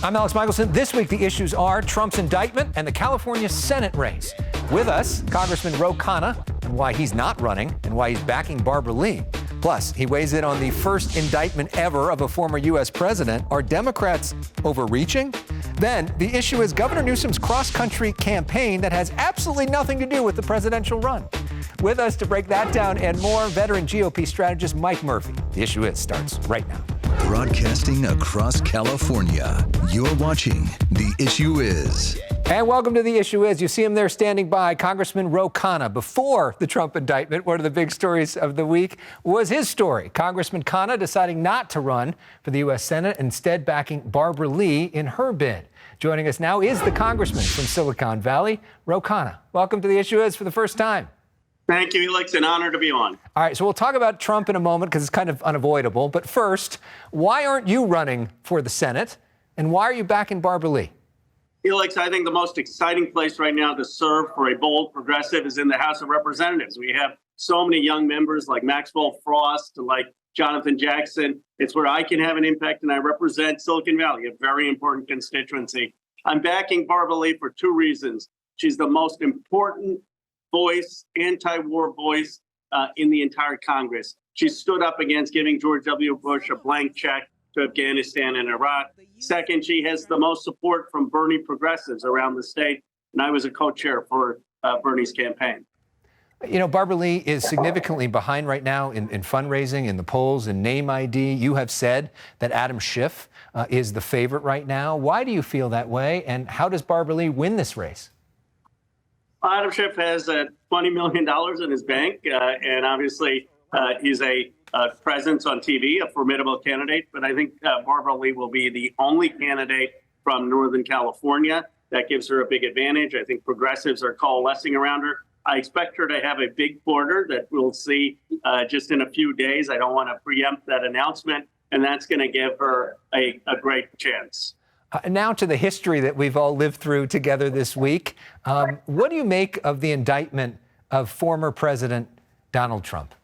I'm Elex Michaelson. This week, the issues are Trump's indictment and the California Senate race. With us, Congressman Khanna, and why he's not running and why he's backing Barbara Lee. Plus, he weighs in on the first indictment ever of a former U.S. president. Are Democrats overreaching? Then, the issue is Governor Newsom's cross-country campaign that has absolutely nothing to do with the presidential run. With us to break that down and more, veteran GOP strategist Mike Murphy. The issue is starts right now. Broadcasting across California, you're watching The Issue Is. And welcome to The Issue Is. You see him there standing by, Congressman Khanna. Before the Trump indictment, one of the big stories of the week was his story. Congressman Khanna deciding not to run for the U.S. Senate, instead backing Barbara Lee in her bid. Joining us now is the congressman from Silicon Valley, Khanna. Welcome to The Issue Is for the first time. Thank you, Elex. An honor to be on. All right, so we'll talk about Trump in a moment because it's kind of unavoidable. But first, why aren't you running for the Senate? And why are you backing Barbara Lee? Elex, I think the most exciting place right now to serve for a bold progressive is in the House of Representatives. We have so many young members like Maxwell Frost, like Jonathan Jackson. It's where I can have an impact, and I represent Silicon Valley, a very important constituency. I'm backing Barbara Lee for two reasons. She's the most important voice, anti-war voice in the entire Congress. She stood up against giving George W. Bush a blank check to Afghanistan and Iraq. Second, she has the most support from Bernie progressives around the state, and I was a co-chair for Bernie's campaign. You know, Barbara Lee is significantly behind right now in fundraising, in the polls, in name ID. You have said that Adam Schiff is the favorite right now. Why do you feel that way, and how does Barbara Lee win this race? Adam Schiff has $20 million in his bank, and obviously he's a presence on TV, a formidable candidate. But I think Barbara Lee will be the only candidate from Northern California. That gives her a big advantage. I think progressives are coalescing around her. I expect her to have a big quarter that we'll see just in a few days. I don't want to preempt that announcement, and that's going to give her a great chance. Now to the history that we've all lived through together this week. What do you make of the indictment of former President Donald Trump?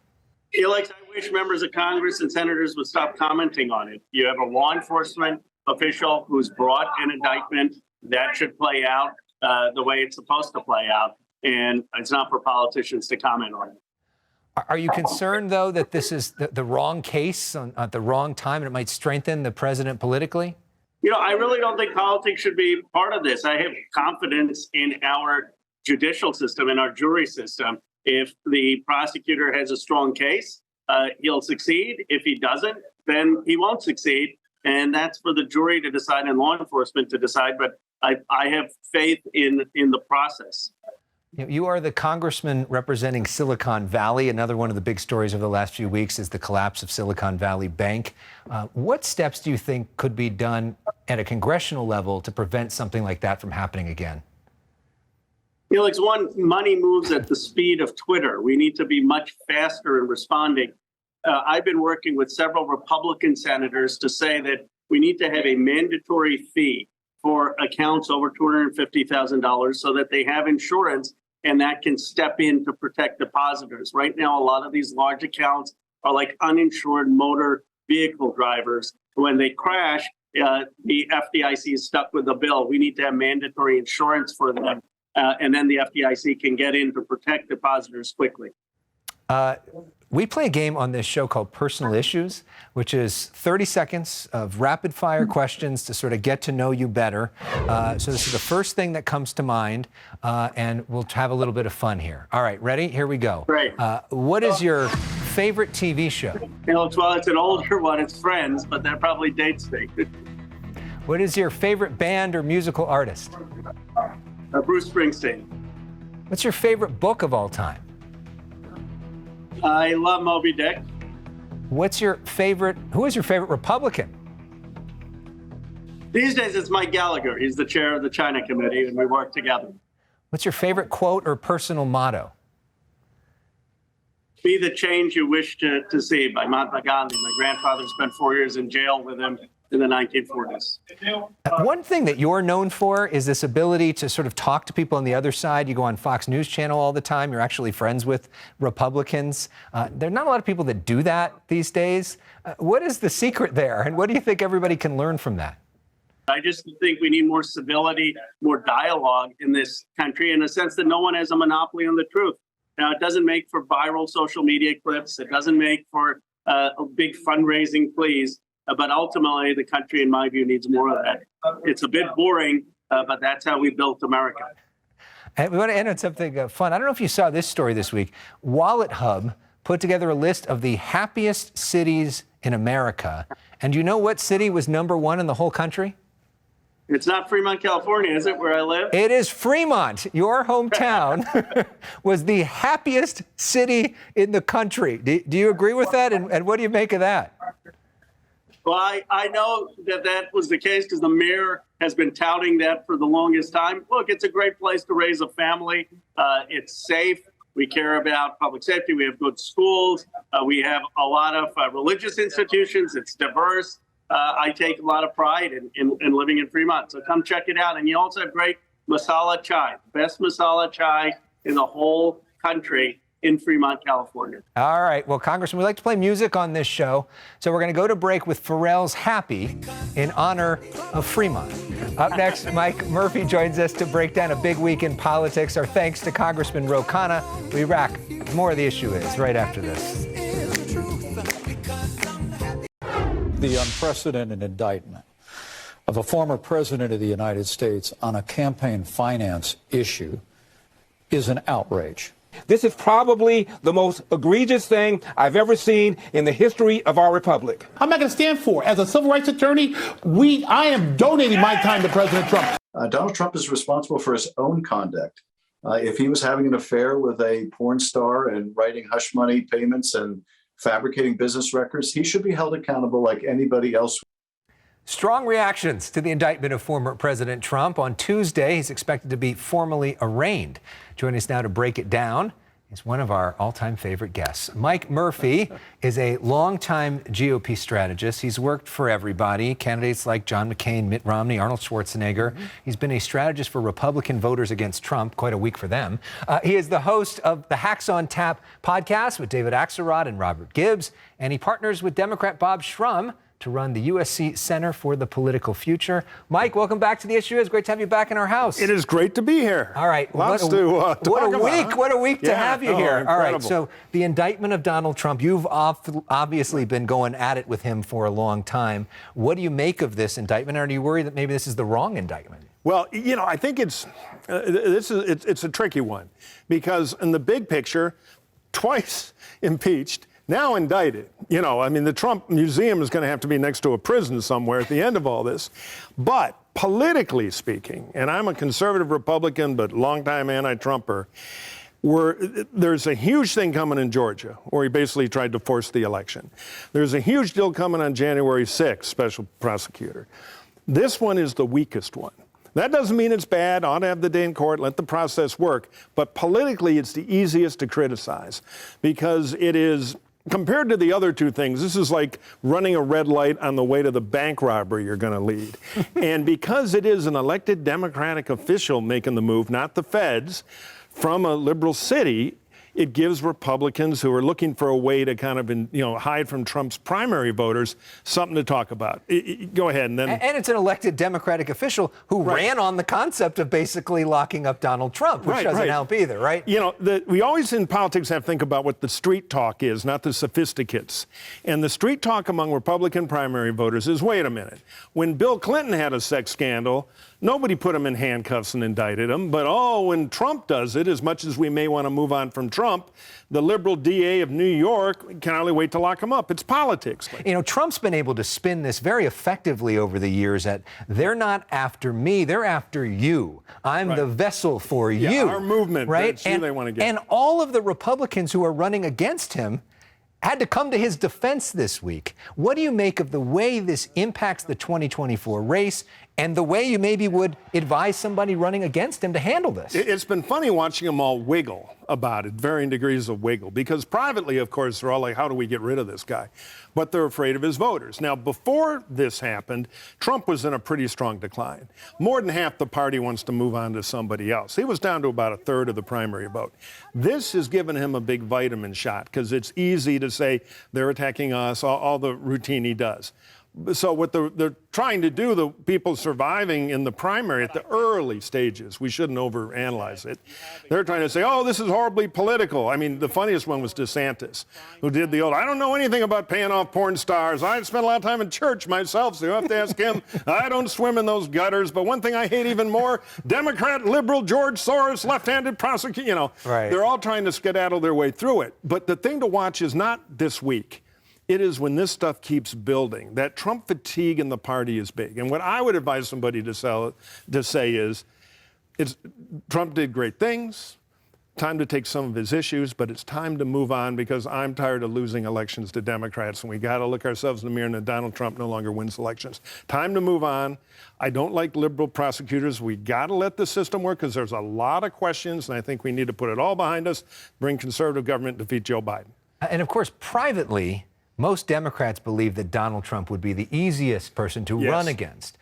Elex, I wish members of Congress and senators would stop commenting on it. You have a law enforcement official who's brought an indictment. That should play out the way it's supposed to play out. And it's not for politicians to comment on it. Are you concerned, though, that this is the wrong case at the wrong time and it might strengthen the president politically? You know, I really don't think politics should be part of this. I have confidence in our judicial system and our jury system. If the prosecutor has a strong case, he'll succeed. If he doesn't, then he won't succeed. And that's for the jury to decide and law enforcement to decide. But I have faith in the process. You are the congressman representing Silicon Valley. Another one of the big stories of the last few weeks is the collapse of Silicon Valley Bank. What steps do you think could be done at a congressional level to prevent something like that from happening again? Felix, one, money moves at the speed of Twitter. We need to be much faster in responding. I've been working with several Republican senators to say that we need to have a mandatory fee for accounts over $250,000 so that they have insurance and that can step in to protect depositors. Right now, a lot of these large accounts are like uninsured motor vehicle drivers. When they crash, the FDIC is stuck with the bill. We need to have mandatory insurance for them. And then the FDIC can get in to protect depositors quickly. We play a game on this show called Personal Issues, which is 30 seconds of rapid fire questions to sort of get to know you better. So this is the first thing that comes to mind, and we'll have a little bit of fun here. All right, ready? Here we go. Great. What is your favorite TV show? Well, it's an older one. It's Friends, but that probably dates me. What is your favorite band or musical artist? Bruce Springsteen. What's your favorite book of all time? I love Moby Dick. Who is your favorite Republican? These days it's Mike Gallagher. He's the chair of the China Committee, and we work together. What's your favorite quote or personal motto? Be the change you wish to see, by Mahatma Gandhi. My grandfather spent 4 years in jail with him in the 1940s. One thing that you're known for is this ability to sort of talk to people on the other side. You go on Fox News Channel all the time. You're actually friends with Republicans. There are not a lot of people that do that these days. What is the secret there, and what do you think everybody can learn from that? I just think we need more civility, more dialogue in this country, in a sense that no one has a monopoly on the truth. Now, it doesn't make for viral social media clips. It doesn't make for big fundraising pleas. But ultimately, the country, in my view, needs more of that. It's a bit boring, but that's how we built America. And we want to end on something fun. I don't know if you saw this story this week. Wallet Hub put together a list of the happiest cities in America. And do you know what city was #1 in the whole country? It's not Fremont, California, is it, where I live? It is Fremont. Your hometown was the happiest city in the country. Do you agree with that? And what do you make of that? Well, I know that was the case because the mayor has been touting that for the longest time. Look, it's a great place to raise a family. It's safe. We care about public safety. We have good schools. We have a lot of religious institutions. It's diverse. I take a lot of pride in living in Fremont. So come check it out. And you also have great masala chai, best masala chai in the whole country in Fremont, California. All right. Well, Congressman, we like to play music on this show. So we're going to go to break with Pharrell's Happy in honor of Fremont. Up next, Mike Murphy joins us to break down a big week in politics. Our thanks to Congressman Khanna. We rack more of The Issue Is right after this. The unprecedented indictment of a former president of the United States on a campaign finance issue is an outrage. This is probably the most egregious thing I've ever seen in the history of our republic. I'm not going to stand for. As a civil rights attorney, I am donating my time to President Trump. Donald Trump is responsible for his own conduct. If he was having an affair with a porn star and writing hush money payments and fabricating business records, he should be held accountable like anybody else. Strong reactions to the indictment of former President Trump. On Tuesday, he's expected to be formally arraigned. Joining us now to break it down is one of our all-time favorite guests. Mike Murphy is a longtime GOP strategist. He's worked for everybody, candidates like John McCain, Mitt Romney, Arnold Schwarzenegger. He's been a strategist for Republican voters against Trump, quite a week for them. He is the host of the Hacks on Tap podcast with David Axelrod and Robert Gibbs, and he partners with Democrat Bob Shrum to run the USC Center for the Political Future. Mike, welcome back to The Issue Is. Great to have you back in our house. It is great to be here. All right. Lots to talk about. What a week to have you here. Incredible. All right. So the indictment of Donald Trump, you've obviously been going at it with him for a long time. What do you make of this indictment? Are you worried that maybe this is the wrong indictment? Well, I think it's a tricky one because in the big picture, twice impeached, now indicted. The Trump Museum is going to have to be next to a prison somewhere at the end of all this. But politically speaking, and I'm a conservative Republican, but longtime anti-Trumper, there's a huge thing coming in Georgia, where he basically tried to force the election. There's a huge deal coming on January 6th, special prosecutor. This one is the weakest one. That doesn't mean it's bad. Ought to have the day in court, let the process work. But politically, it's the easiest to criticize because it is, compared to the other two things, this is like running a red light on the way to the bank robbery you're going to lead. And because it is an elected Democratic official making the move, not the feds, from a liberal city, it gives Republicans who are looking for a way to kind of, hide from Trump's primary voters something to talk about. Go ahead. And it's an elected Democratic official who ran on the concept of basically locking up Donald Trump, which doesn't help either, right? We always in politics have to think about what the street talk is, not the sophisticates. And the street talk among Republican primary voters is, wait a minute, when Bill Clinton had a sex scandal, nobody put him in handcuffs and indicted him. But, when Trump does it, as much as we may want to move on from Trump, the liberal DA of New York can hardly wait to lock him up. It's politics. Trump's been able to spin this very effectively over the years that they're not after me, they're after you. I'm the vessel for you. Our movement. Right? That's who they want to get. And all of the Republicans who are running against him had to come to his defense this week. What do you make of the way this impacts the 2024 race and the way you maybe would advise somebody running against him to handle this? It's been funny watching them all wiggle about it, varying degrees of wiggle, because privately, of course, they're all like, how do we get rid of this guy? But they're afraid of his voters. Now, before this happened, Trump was in a pretty strong decline. More than half the party wants to move on to somebody else. He was down to about a third of the primary vote. This has given him a big vitamin shot because it's easy to say they're attacking us, all the routine he does. So what they're trying to do, the people surviving in the primary at the early stages, we shouldn't overanalyze it. They're trying to say, oh, this is horribly political. I mean, the funniest one was DeSantis, who did the old, I don't know anything about paying off porn stars. I spent a lot of time in church myself, so you have to ask him. I don't swim in those gutters. But one thing I hate even more, Democrat, liberal, George Soros, left-handed prosecutor, you know. Right. They're all trying to skedaddle their way through it. But the thing to watch is not this week. It is when this stuff keeps building. That Trump fatigue in the party is big. And what I would advise somebody to say is, Trump did great things, time to take some of his issues, but it's time to move on because I'm tired of losing elections to Democrats, and we got to look ourselves in the mirror and Donald Trump no longer wins elections. Time to move on. I don't like liberal prosecutors. We got to let the system work because there's a lot of questions, and I think we need to put it all behind us, bring conservative government, defeat Joe Biden. And of course, privately, most Democrats believe that Donald Trump would be the easiest person to run against.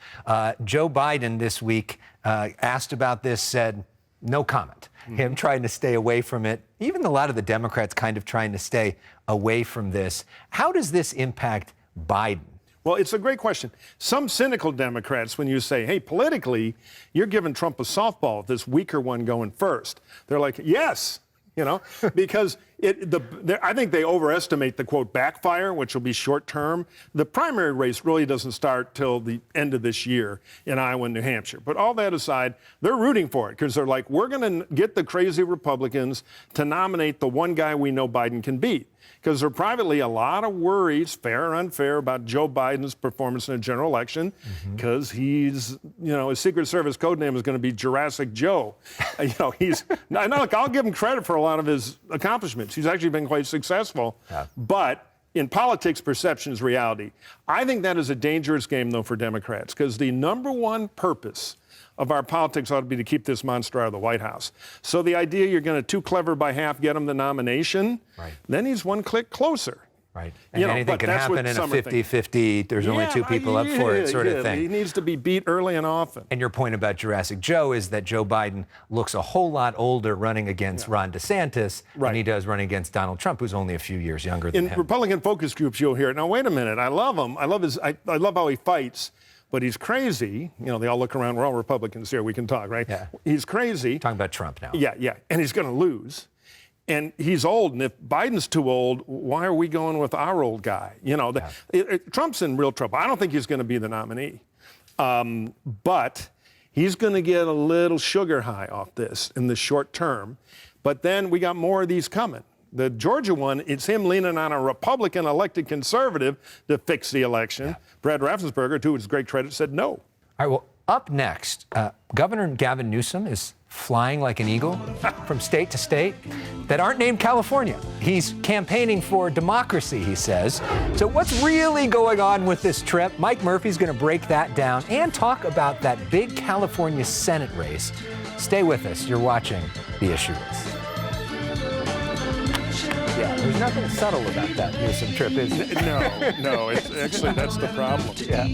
Joe Biden this week asked about this, said no comment. Him trying to stay away from it. Even a lot of the Democrats kind of trying to stay away from this. How does this impact Biden? Well, it's a great question. Some cynical Democrats, when you say, hey, politically, you're giving Trump a softball, this weaker one going first. They're like, yes. You know, because I think they overestimate the, quote, backfire, which will be short term. The primary race really doesn't start till the end of this year in Iowa and New Hampshire. But all that aside, they're rooting for it because they're like, we're going to get the crazy Republicans to nominate the one guy we know Biden can beat. Because there are privately a lot of worries, fair or unfair, about Joe Biden's performance in a general election, because he's, you know, his Secret Service code name is going to be Jurassic Joe. You know, look, I'll give him credit for a lot of his accomplishments. He's actually been quite successful. Yeah. But in politics, perception is reality. I think that is a dangerous game, though, for Democrats, because the number one purpose of our politics ought to be to keep this monster out of the White House. So the idea you're going to too clever by half get him the nomination, then he's one click closer. Right. And anything can happen in a 50-50, there's only two people up for it sort of thing. He needs to be beat early and often. And your point about Jurassic Joe is that Joe Biden looks a whole lot older running against Ron DeSantis than he does running against Donald Trump, who's only a few years younger than him. In Republican focus groups, you'll hear it. Now, wait a minute. I love him. I love how he fights. But he's crazy. You know, they all look around. We're all Republicans here. We can talk, right? Yeah. He's crazy. Talking about Trump now. Yeah. And he's going to lose. And he's old. And if Biden's too old, why are we going with our old guy? You know, Trump's in real trouble. I don't think he's going to be the nominee. But he's going to get a little sugar high off this in the short term. But then we got more of these coming. The Georgia one, it's him leaning on a Republican elected conservative to fix the election. Yeah. Brad Raffensperger, to his great credit, said no. All right, well, up next, Governor Gavin Newsom is flying like an eagle from state to state that aren't named California. He's campaigning for democracy, he says. So what's really going on with this trip? Mike Murphy's going to break that down and talk about that big California Senate race. Stay with us. You're watching The Issue Is. Yeah, there's nothing subtle about that Newsom trip, is there? No, it's actually, that's the problem. Yeah.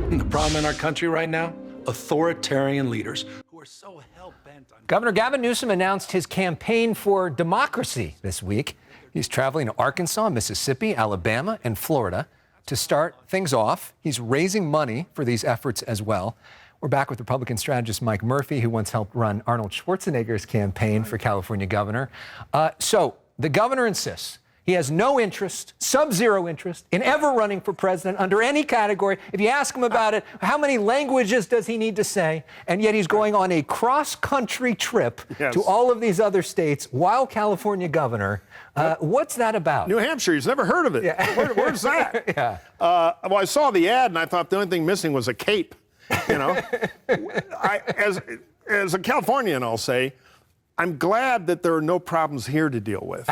The problem in our country right now, authoritarian leaders who are so hell-bent on... Governor Gavin Newsom announced his campaign for democracy this week. He's traveling to Arkansas, Mississippi, Alabama, and Florida to start things off. He's raising money for these efforts as well. We're back with Republican strategist Mike Murphy, who once helped run Arnold Schwarzenegger's campaign for California governor. So the governor insists he has no interest, sub-zero interest, in ever running for president under any category. If you ask him about it, how many languages does he need to say? And yet he's going on a cross-country trip to all of these other states while California governor. What's that about? New Hampshire, he's never heard of it. Yeah. Where's that? Well, I saw the ad, and I thought the only thing missing was a cape. You know, as a Californian, I'll say, I'm glad that there are no problems here to deal with.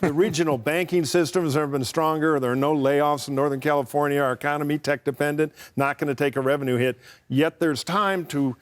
The regional banking system has never been stronger. There are no layoffs in Northern California. Our economy, tech dependent, not going to take a revenue hit. Yet there's time to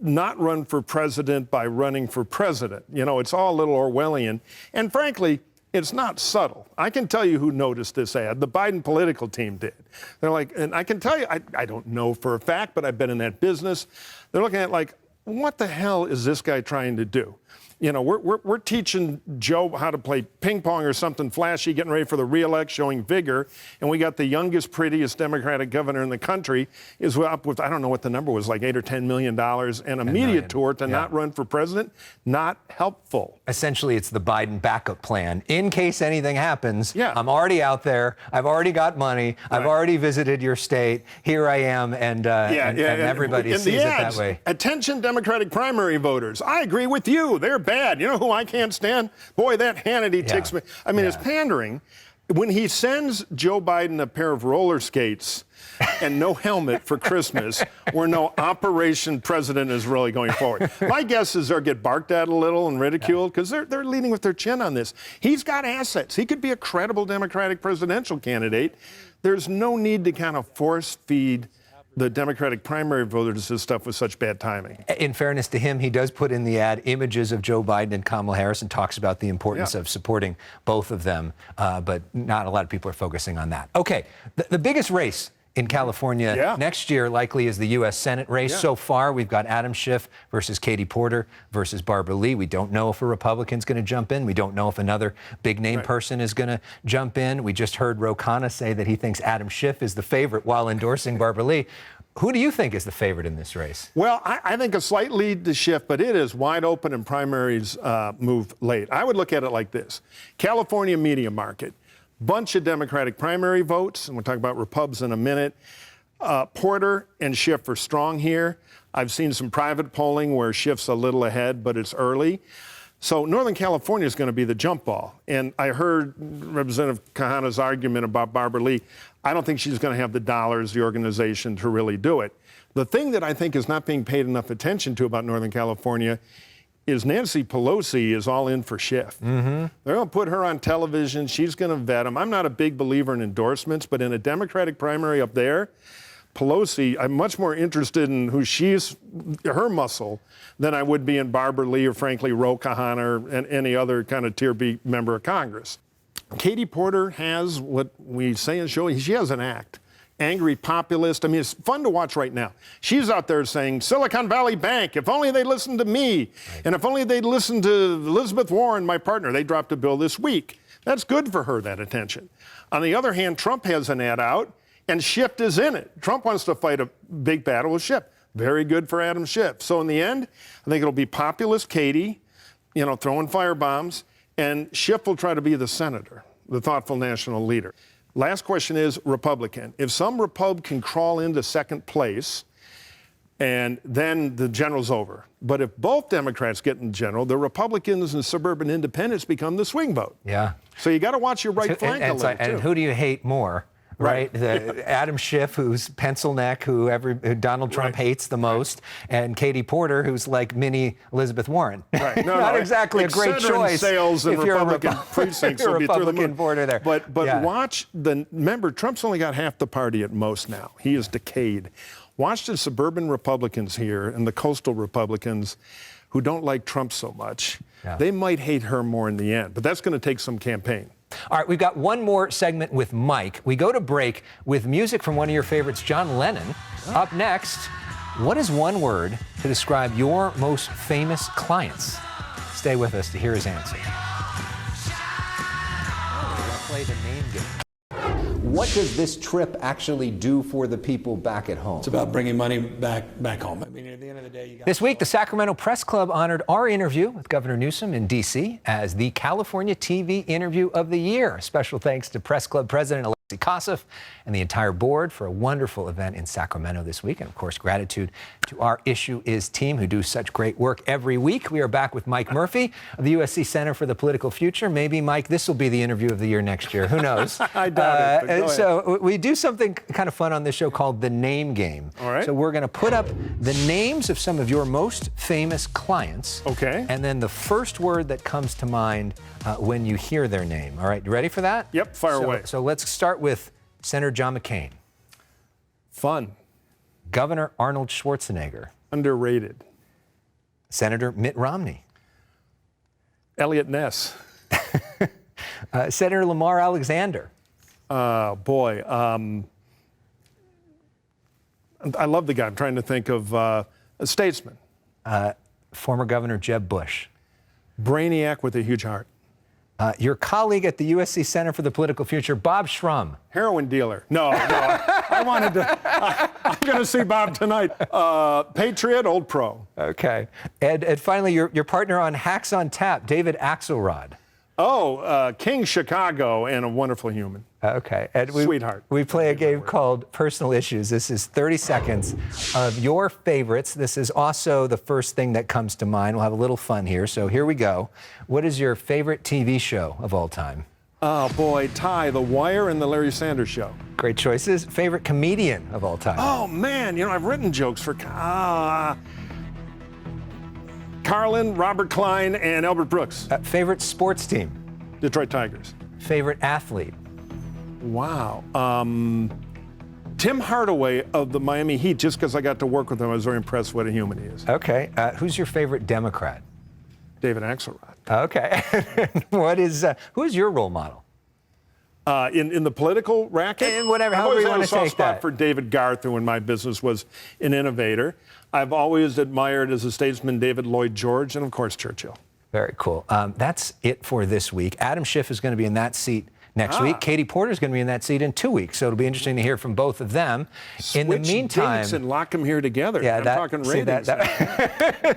not run for president by running for president. You know, it's all a little Orwellian. And frankly, it's not subtle. I can tell you who noticed this ad. The Biden political team did. They're like, and I can tell you, I don't know for a fact, but I've been in that business. They're looking at like, what the hell is this guy trying to do? You know, we're teaching Joe how to play ping pong or something flashy, getting ready for the re-elect, showing vigor. And we got the youngest, prettiest Democratic governor in the country is up with, I don't know what the number was, like $8 or $10 million, and a media tour to not run for president. Not helpful. Essentially, it's the Biden backup plan. In case anything happens, Yeah. I'm already out there. I've already got money. I've already visited your state. Here I am, and everybody sees it that way. Attention, Democratic primary voters. I agree with you. They're bad. You know who I can't stand? Boy, that Hannity ticks me. I mean, it's pandering. When he sends Joe Biden a pair of roller skates and no helmet for Christmas, where no Operation President is really going forward. My guess is they'll get barked at a little and ridiculed because they're leading with their chin on this. He's got assets. He could be a credible Democratic presidential candidate. There's no need to kind of force feed the Democratic primary voters this stuff with such bad timing. In fairness to him, he does put in the ad images of Joe Biden and Kamala Harris and talks about the importance of supporting both of them, but not a lot of people are focusing on that. Okay, the biggest race in California next year likely is the U.S. Senate race. So far, we've got Adam Schiff versus Katie Porter versus Barbara Lee. We don't know if a Republican's going to jump in. We don't know if another big-name person is going to jump in. We just heard Ro Khanna say that he thinks Adam Schiff is the favorite while endorsing Barbara Lee. Who do you think is the favorite in this race? Well, I think a slight lead to Schiff, but it is wide open and primaries move late. I would look at it like this. California media market. Bunch of Democratic primary votes, and we'll talk about Repubs in a minute. Porter and Schiff are strong here. I've seen some private polling where Schiff's a little ahead, but it's early. So Northern California is going to be the jump ball. And I heard Representative Khanna's argument about Barbara Lee. I don't think she's going to have the dollars, the organization to really do it. The thing that I think is not being paid enough attention to about Northern California is Nancy Pelosi is all in for Schiff. They're going to put her on television. She's going to vet him. I'm not a big believer in endorsements, but in a Democratic primary up there, Pelosi, I'm much more interested in who her muscle than I would be in Barbara Lee or, frankly, Ro Khanna or any other kind of Tier B member of Congress. Katie Porter has what we say in show. She has an act. Angry populist. I mean, it's fun to watch right now. She's out there saying, Silicon Valley Bank, if only they listened to me. And if only they'd listened to Elizabeth Warren, my partner. They dropped a bill this week. That's good for her, that attention. On the other hand, Trump has an ad out, and Schiff is in it. Trump wants to fight a big battle with Schiff. Very good for Adam Schiff. So in the end, I think it'll be populist Katie, throwing firebombs, and Schiff will try to be the senator, the thoughtful national leader. Last question is Republican. If some Repub can crawl into second place, and then the general's over. But if both Democrats get in general, the Republicans and suburban independents become the swing vote. Yeah. So you got to watch your right flank a little, too. And who do you hate more? Right, Adam Schiff, who's pencil neck, who Donald Trump hates the most, and Katie Porter, who's like mini Elizabeth Warren. Right. Not exactly a great choice. Sales and Republican precincts will be through the moon. Border there. But watch remember, Trump's only got half the party at most now. He is decayed. Watch the suburban Republicans here and the coastal Republicans who don't like Trump so much. They might hate her more in the end, but that's going to take some campaign. All right, we've got one more segment with Mike. We go to break with music from one of your favorites, John Lennon. Up next, what is one word to describe your most famous clients? Stay with us to hear his answer. We're going to play the name game. What does this trip actually do for the people back at home? It's about bringing money back home. I mean, at the end of the day, you got This week, the Sacramento Press Club honored our interview with Governor Newsom in D.C. as the California TV Interview of the Year. Special thanks to Press Club President Elex Michaelson and the entire board for a wonderful event in Sacramento this week. And of course, gratitude to our Issue Is team who do such great work every week. We are back with Mike Murphy of the USC Center for the Political Future. Maybe, Mike, this will be the Interview of the Year next year. Who knows? I doubt it. So we do something kind of fun on this show called the Name Game. All right. So we're going to put up the names of some of your most famous clients. Okay. And then the first word that comes to mind when you hear their name. All right, you ready for that? Yep, fire away. So let's start with Senator John McCain. Fun. Governor Arnold Schwarzenegger. Underrated. Senator Mitt Romney. Elliot Ness. Senator Lamar Alexander. Boy. I love the guy. I'm trying to think of a statesman. Former Governor Jeb Bush. Brainiac with a huge heart. Your colleague at the USC Center for the Political Future, Bob Shrum. Heroin dealer. No. I wanted to. I'm going to see Bob tonight. Patriot, old pro. Okay. And finally, your partner on Hacks on Tap, David Axelrod. Oh, King Chicago and a wonderful human. Okay. And Sweetheart. We play a game called Personal Issues. This is 30 seconds of your favorites. This is also the first thing that comes to mind. We'll have a little fun here. So here we go. What is your favorite TV show of all time? Oh, boy, Ty, The Wire and The Larry Sanders Show. Great choices. Favorite comedian of all time? Oh, man, I've written jokes for Carlin, Robert Klein, and Albert Brooks. Favorite sports team? Detroit Tigers. Favorite athlete? Wow. Tim Hardaway of the Miami Heat, just because I got to work with him, I was very impressed what a human he is. Okay. Who's your favorite Democrat? David Axelrod. Okay. Who is your role model? In the political racket? And whatever, however you want to take that. I've always had a soft spot for David Garth, who in my business was an innovator. I've always admired as a statesman David Lloyd George and, of course, Churchill. Very cool. That's it for this week. Adam Schiff is going to be in that seat next week. Katie Porter is going to be in that seat in 2 weeks, so it'll be interesting to hear from both of them. Switch in the meantime, dates and lock them here together. Yeah, I'm talking ratings.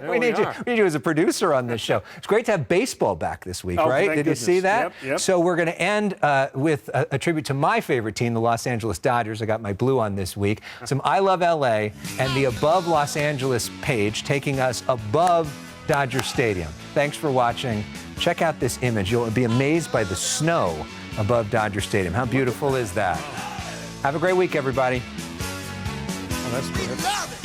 we need you as a producer on this show. It's great to have baseball back this week, right? Did you see that? Yep. So we're going to end with a tribute to my favorite team, the Los Angeles Dodgers. I got my blue on this week. Some I Love LA and the Above Los Angeles page taking us above Dodger Stadium. Thanks for watching. Check out this image. You'll be amazed by the snow above Dodger Stadium. How beautiful is that? Have a great week, everybody. Oh, that's good.